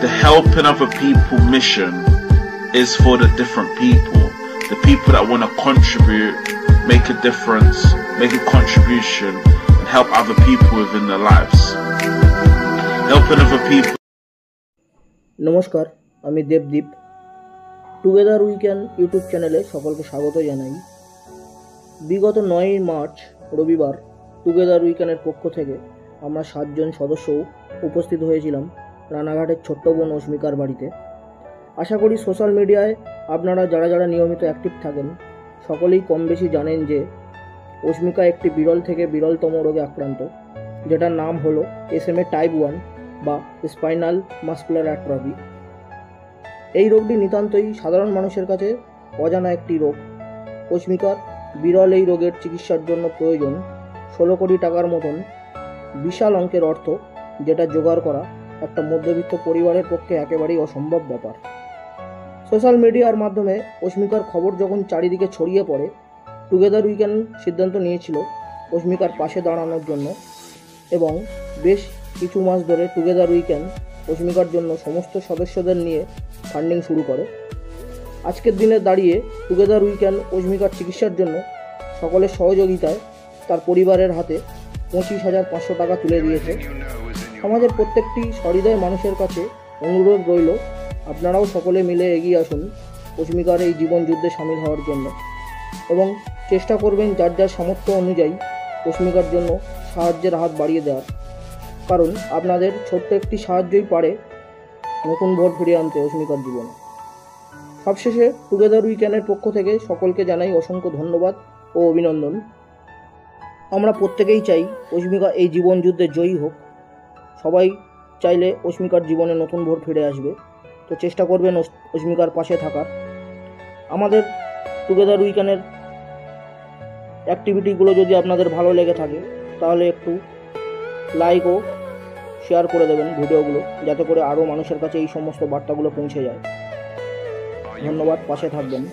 the helping other people mission is for the different people that want to contribute, make a difference, make a contribution, and help other people within their lives. Helping other people. নমস্কার, আমি Debdeep. Together we can YouTube চ্যানেলে সকলকে স্বাগত জানাই। বিগত 9 March রবিবার together we ক্যানের পক্ষ থেকে আমরা 7 জন সদস্য উপস্থিত হয়েছিলাম রানাঘাটের ছোট্ট বোন অস্মিকার বাড়িতে। আশা করি সোশ্যাল মিডিয়ায় আপনারা যারা নিয়মিত অ্যাক্টিভ থাকেন সকলেই কম বেশি জানেন যে অস্মিকা একটি বিরল থেকে বিরলতম রোগে আক্রান্ত, যেটার নাম হলো SMA টাইপ 1 বা স্পাইনাল মাসকুলার অ্যাট্রফি। এই রোগটি নিতান্তই সাধারণ মানুষের কাছে অজানা একটি রোগ। অস্মিকার বিরল এই রোগের চিকিৎসার জন্য প্রয়োজন 16 কোটি টাকার মতন বিশাল অঙ্কের অর্থ, যেটা জোগাড় করা একটা মধ্যবিত্ত পরিবারের পক্ষে একেবারেই অসম্ভব ব্যাপার। সোশ্যাল মিডিয়ার মাধ্যমে অস্মিকার খবর যখন চারিদিকে ছড়িয়ে পড়ে, টুগেদার উই ক্যান সিদ্ধান্ত নিয়েছিল অস্মিকার পাশে দাঁড়ানোর জন্য এবং বেশ কিছু মাস ধরে টুগেদার উই ক্যান অস্মিকার জন্য সমস্ত সদস্যদের নিয়ে ফান্ডিং শুরু করে। আজকের দিনে দাঁড়িয়ে টুগেদার উই ক্যান অস্মিকার চিকিৎসার জন্য সকলের সহযোগিতায় তার পরিবারের হাতে 25,500 টাকা তুলে দিয়েছে। সমাজের প্রত্যেকটি সহৃদয় মানুষের কাছে অনুরোধ রইল, আপনারাও সকলে মিলে এগিয়ে আসুন অস্মিকার এই জীবন যুদ্ধে সামিল হওয়ার জন্য এবং চেষ্টা করবেন যার সামর্থ্য অনুযায়ী অস্মিকার জন্য সাহায্যের হাত বাড়িয়ে দেওয়ার, কারণ আপনাদের ছোট্ট একটি সাহায্যই পারে নতুন ভোর ফিরিয়ে আনতে অস্মিকার জীবনে। সবশেষে টুগেদার উই ক্যানের পক্ষ থেকে সকলকে জানাই অসংখ্য ধন্যবাদ ও অভিনন্দন। আমরা প্রত্যেকেই চাই অস্মিকা এই জীবন যুদ্ধে জয়ী হোক। সবাই চাইলে অস্মিকার জীবনে নতুন ভোর ফিরে আসবে, তো চেষ্টা করবেন অস্মিকার পাশে থাকার। আমাদের টুগেদার উই ক্যানের অ্যাক্টিভিটিগুলো যদি আপনাদের ভালো লেগে থাকে তাহলে একটু লাইক ও শেয়ার করে দেবেন ভিডিওগুলো, যাতে করে আরও মানুষের কাছে এই সমস্ত বার্তাগুলো পৌঁছে যায়। ধন্যবাদ, পাশে থাকবেন।